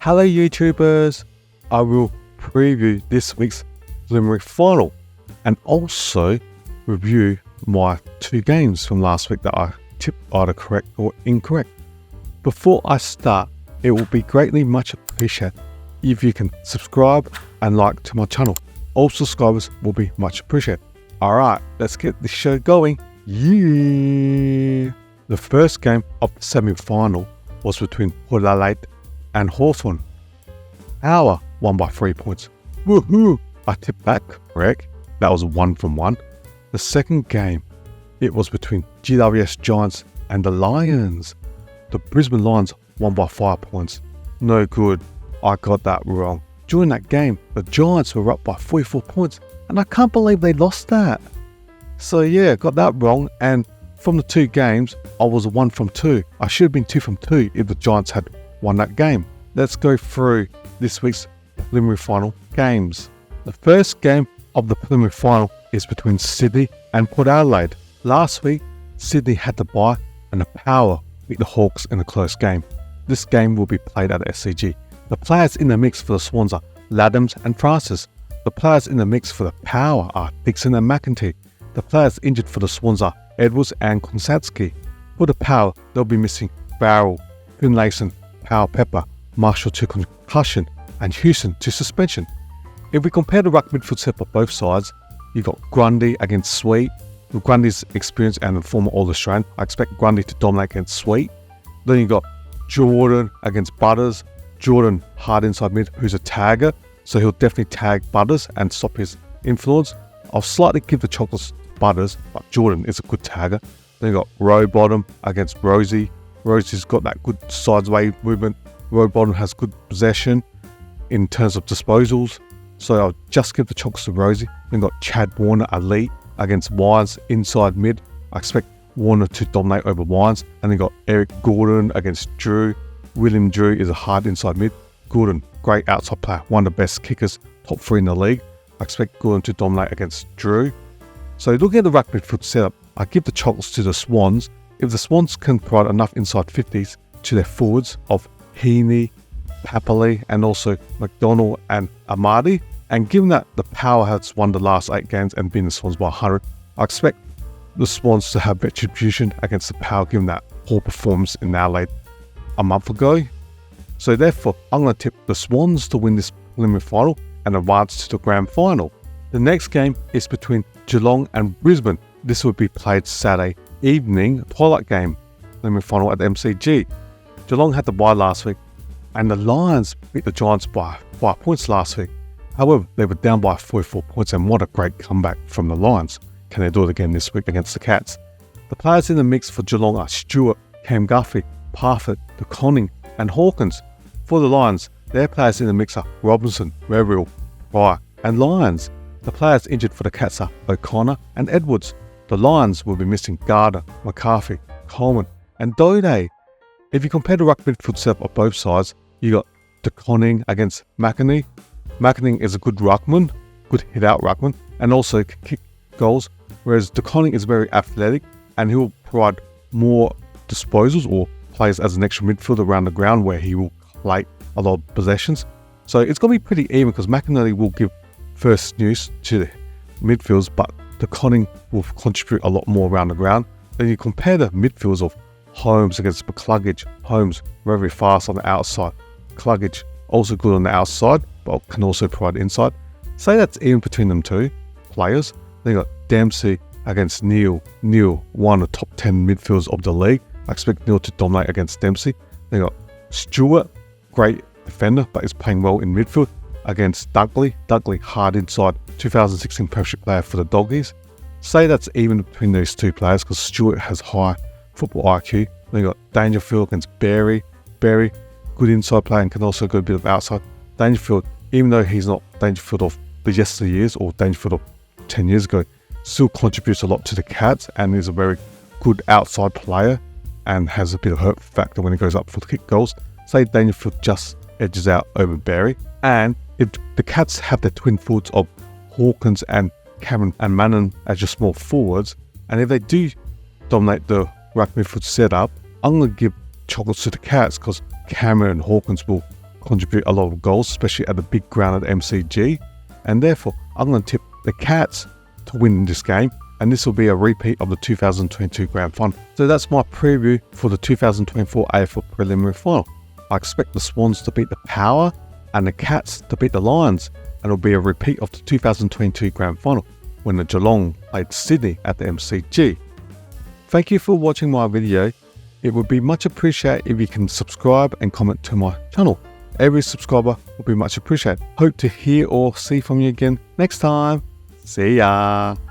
Hello YouTubers, I will preview this week's preliminary final and also review my 2 games from last week that I tipped either correct or incorrect. Before I start, it will be greatly much appreciated if you can subscribe and like to my channel. All subscribers will be much appreciated. Alright, let's get this show going. Yeah! The first game of the semi-final was between Port Adelaide and Hawthorn. Power won by 3 points. Woohoo! I tipped that correct. That was 1 from 1. The second game, it was between GWS Giants and the Lions. The Brisbane Lions won by 5 points. No good. I got that wrong. During that game, the Giants were up by 44 points and I can't believe they lost that. So yeah, got that wrong, and from the 2 games, I was 1 from 2. I should have been 2 from 2 if the Giants had won that game. Let's go through this week's preliminary final games. The first game of the preliminary final is between Sydney and Port Adelaide. Last week, Sydney had to bye and the Power beat the Hawks in a close game. This game will be played at the SCG. The players in the mix for the Swans are Laddams and Francis. The players in the mix for the Power are Dixon and McEntee. The players injured for the Swans are Edwards and Konsatsky. For the Power, they'll be missing Farrell, Finlayson, Powell Pepper, Marshall to concussion, and Houston to suspension. If we compare the ruck midfield set for both sides, you've got Grundy against Sweet. With Grundy's experience and the former All-Australian, I expect Grundy to dominate against Sweet. Then you've got Jordan against Butters. Jordan hard inside mid, who's a tagger, so he'll definitely tag Butters and stop his influence. I'll slightly give the chocolates to Butters, but Jordan is a good tagger. Then you've got Rowbottom against Rosie. Rosie's got that good sideway movement. Rowbottom has good possession in terms of disposals, so I'll just give the chocolates to Rosie. Then got Chad Warner elite against Wines inside mid. I expect Warner to dominate over Wines. And then got Eric Gordon against Drew. William Drew is a hard inside mid. Gordon, great outside player, one of the best kickers, top 3 in the league. I expect Gordon to dominate against Drew. So looking at the ruck midfield setup, I give the chocolates to the Swans. If the Swans can provide enough inside 50s to their forwards of Heaney, Papali, and also McDonald and Amadi, and given that the Power has won the last 8 games and beaten the Swans by 100, I expect the Swans to have retribution against the Power given that poor performance in Adelaide a month ago. So therefore, I'm going to tip the Swans to win this preliminary final and advance to the grand final. The next game is between Geelong and Brisbane. This will be played Saturday evening, twilight game, preliminary final at the MCG. Geelong had the bye last week and the Lions beat the Giants by 5 points last week. However, they were down by 44 points, and what a great comeback from the Lions. Can they do it again this week against the Cats? The players in the mix for Geelong are Stewart, Cam Guffey, Parfitt, De Koning and Hawkins. For the Lions, their players in the mix are Robinson, Reverill, Pryor and Lyons. The players injured for the Cats are O'Connor and Edwards. The Lions will be missing Gardner, McCarthy, Coleman and Dode. If you compare the ruck midfield setup of both sides, you got De Koning against McEntee. McEntee is a good ruckman, good hit-out ruckman, and also can kick goals, whereas De Koning is very athletic and he will provide more disposals or plays as an extra midfielder around the ground where he will collate a lot of possessions. So it's going to be pretty even because McEntee will give first news to the midfields, but De Koning will contribute a lot more around the ground. Then you compare the midfields of Holmes against McCluggage. Holmes very fast on the outside. McCluggage also good on the outside, but can also provide inside. Say that's even between them 2 players. Then you got Dempsey against Neil. Neil, one of the top 10 midfielders of the league. I expect Neil to dominate against Dempsey. Then you got Stewart, great defender, but is playing well in midfield against Dudley. Dudley hard inside, 2016 Premiership player for the Doggies. Say that's even between these 2 players because Stewart has high football IQ. Then you got Dangerfield against Berry. Berry, good inside player and can also go a bit of outside. Dangerfield, even though he's not Dangerfield of the yesteryears or Dangerfield of 10 years ago, still contributes a lot to the Cats and is a very good outside player and has a bit of hurt factor when he goes up for the kick goals. Say Dangerfield just edges out over Berry. And if the Cats have their twin forwards of Hawkins and Cameron and Mannon as your small forwards, and if they do dominate the ruck midfield setup, I'm going to give chocolates to the Cats because Cameron and Hawkins will contribute a lot of goals, especially at the big ground at MCG. And therefore, I'm going to tip the Cats to win this game. And this will be a repeat of the 2022 Grand Final. So that's my preview for the 2024 AFL Preliminary Final. I expect the Swans to beat the Power and the Cats to beat the Lions. And it'll be a repeat of the 2022 Grand Final when the Geelong played Sydney at the MCG. Thank you for watching my video. It would be much appreciated if you can subscribe and comment to my channel. Every subscriber will be much appreciated. Hope to hear or see from you again next time. See ya!